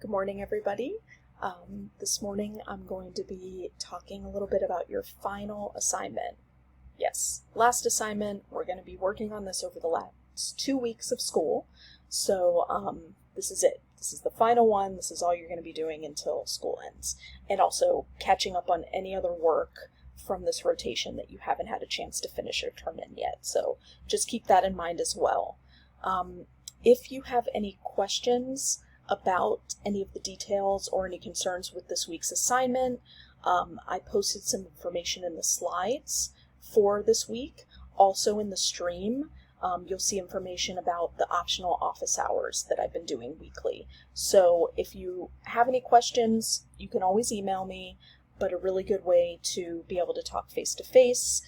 Good morning, everybody. This morning I'm going to be talking a little bit about your final assignment. Yes, last assignment. We're going to be working on this over the last 2 weeks of school. So this is it. This is the final one. This is all you're going to be doing until school ends. And also catching up on any other work from this rotation that you haven't had a chance to finish or turn in yet. So just keep that in mind as well. If you have any questions about any of the details or any concerns with this week's assignment, I posted some information in the slides for this week. Also in the stream, you'll see information about the optional office hours that I've been doing weekly. So if you have any questions, you can always email me, but a really good way to be able to talk face-to-face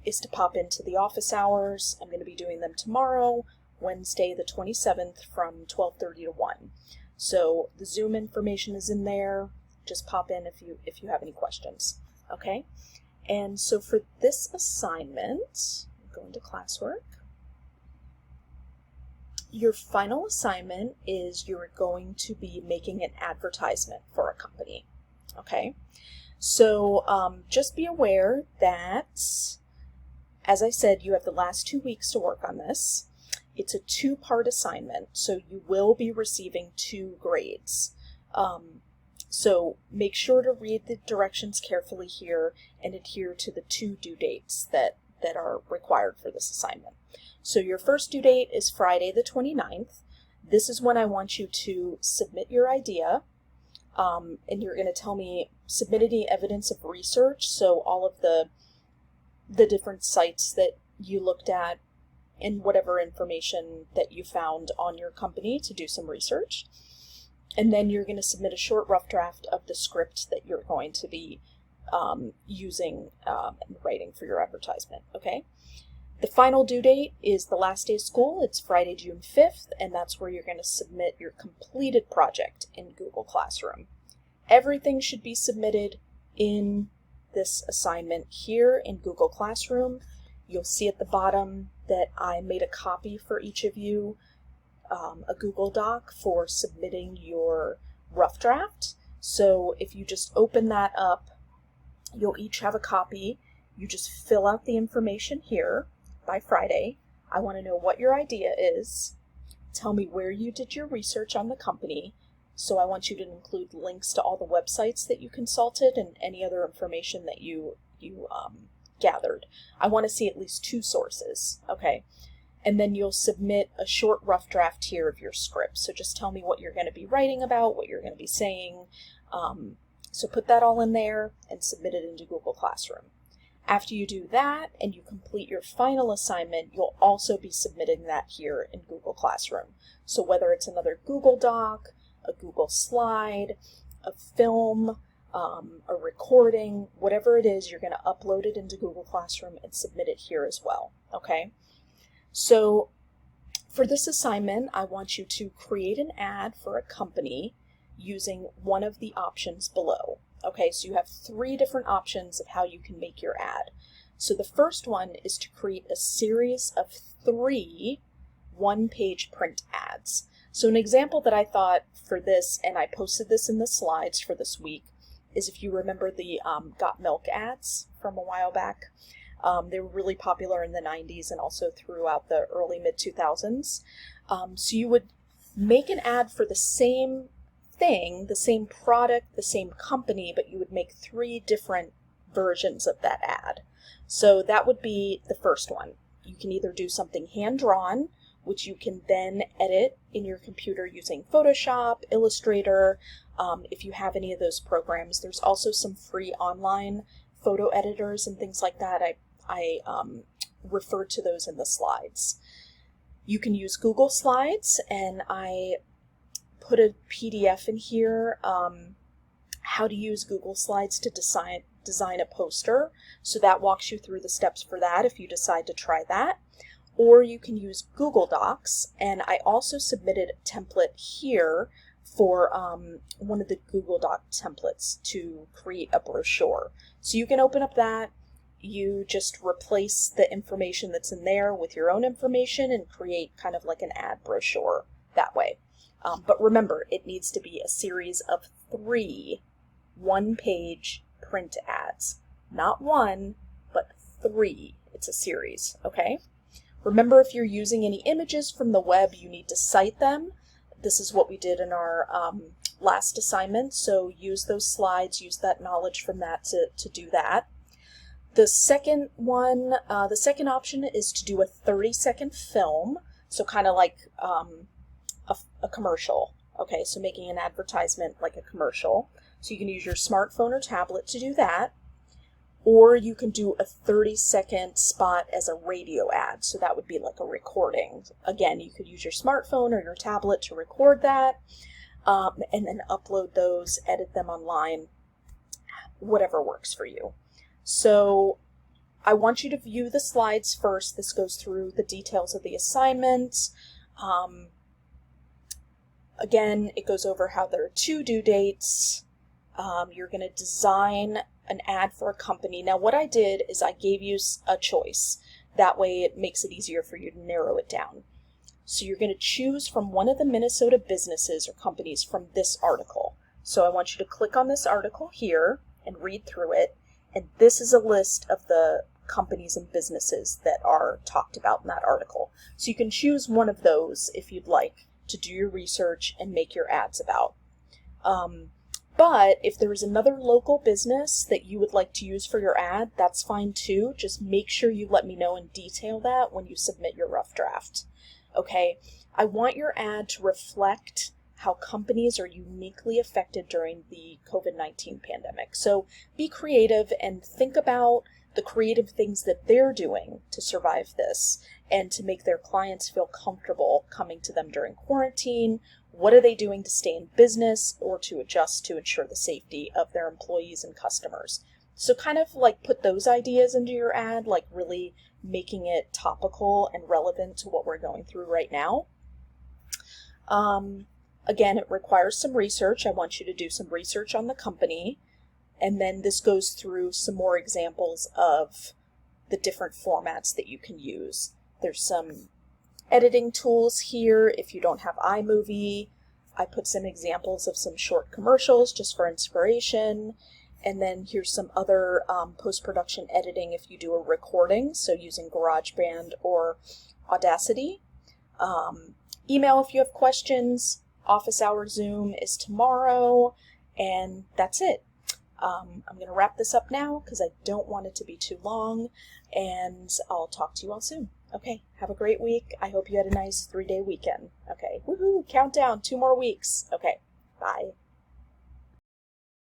is to pop into the office hours. I'm going to be doing them tomorrow, Wednesday the 27th from 12:30 to 1. So the Zoom information is in there. Just pop in if you have any questions. Okay? And so for this assignment, I'm going to classwork. Your final assignment is you're going to be making an advertisement for a company. Okay? So just be aware that, as I said, you have the last 2 weeks to work on this. It's a 2-part assignment, so you will be receiving 2 grades. So make sure to read the directions carefully here and adhere to the 2 due dates that are required for this assignment. So your first due date is Friday the 29th. This is when I want you to submit your idea, and you're going to tell me submit any evidence of research, so all of the different sites that you looked at, and whatever information that you found on your company to do some research. And then you're going to submit a short rough draft of the script that you're going to be using and writing for your advertisement, okay? The final due date is the last day of school. It's Friday, June 5th, and that's where you're going to submit your completed project in Google Classroom. Everything should be submitted in this assignment here in Google Classroom. You'll see at the bottom that I made a copy for each of you, a Google Doc for submitting your rough draft. So if you just open that up, you'll each have a copy. You just fill out the information here by Friday. I want to know what your idea is. Tell me where you did your research on the company. So I want you to include links to all the websites that you consulted and any other information that you gathered. I want to see at least 2 sources, okay? And then you'll submit a short rough draft here of your script. So just tell me what you're going to be writing about, what you're going to be saying. So put that all in there and submit it into Google Classroom. After you do that and you complete your final assignment, you'll also be submitting that here in Google Classroom. So whether it's another Google Doc, a Google slide, a film, a recording, whatever it is, you're going to upload it into Google Classroom and submit it here as well, okay? So for this assignment, I want you to create an ad for a company using one of the options below. Okay, so you have 3 different options of how you can make your ad. So the first one is to create a series of 3 one-page print ads. So an example that I thought for this, and I posted this in the slides for this week, is if you remember the Got Milk ads from a while back. They were really popular in the 90s and also throughout the early mid-2000s. So you would make an ad for the same thing, the same product, the same company, but you would make 3 different versions of that ad. So that would be the first one. You can either do something hand-drawn, which you can then edit in your computer using Photoshop, Illustrator, if you have any of those programs. There's also some free online photo editors and things like that. I referred to those in the slides. You can use Google Slides, and I put a PDF in here, how to use Google Slides to design a poster. So that walks you through the steps for that if you decide to try that. Or you can use Google Docs, and I also submitted a template here for one of the Google Doc templates to create a brochure. So you can open up that, you just replace the information that's in there with your own information and create kind of like an ad brochure that way. But remember, it needs to be a series of 3 one-page print ads. Not 1, but 3. It's a series, okay? Remember, if you're using any images from the web, you need to cite them. This is what we did in our last assignment, so use those slides, use that knowledge from that to do that. The second one, the second option is to do a 30-second film, so kind of like a commercial, okay? So making an advertisement like a commercial. So you can use your smartphone or tablet to do that, or you can do a 30-second spot as a radio ad, so that would be like a recording. Again, you could use your smartphone or your tablet to record that, and then upload those, edit them online, whatever works for you. So I want you to view the slides first. This goes through the details of the assignment. Again, it goes over how there are 2 due dates. You're going to design an ad for a company. Now what I did is I gave you a choice. That way it makes it easier for you to narrow it down. So you're going to choose from one of the Minnesota businesses or companies from this article. So I want you to click on this article here and read through it. And this is a list of the companies and businesses that are talked about in that article. So you can choose one of those if you'd like to do your research and make your ads about. But if there is another local business that you would like to use for your ad, that's fine too. Just make sure you let me know and detail that when you submit your rough draft. Okay, I want your ad to reflect how companies are uniquely affected during the COVID-19 pandemic. So be creative and think about the creative things that they're doing to survive this and to make their clients feel comfortable coming to them during quarantine. What are they doing to stay in business or to adjust to ensure the safety of their employees and customers? So kind of like put those ideas into your ad, like really making it topical and relevant to what we're going through right now. Again, it requires some research. I want you to do some research on the company. And then this goes through some more examples of the different formats that you can use. There's some editing tools here. If you don't have iMovie, I put some examples of some short commercials just for inspiration. And then here's some other post-production editing if you do a recording, so using GarageBand or Audacity. Email if you have questions. Office hour Zoom is tomorrow, and that's it. I'm going to wrap this up now because I don't want it to be too long, and I'll talk to you all soon. Okay, have a great week. I hope you had a nice 3-day weekend. Okay, woohoo, countdown, 2 more weeks. Okay.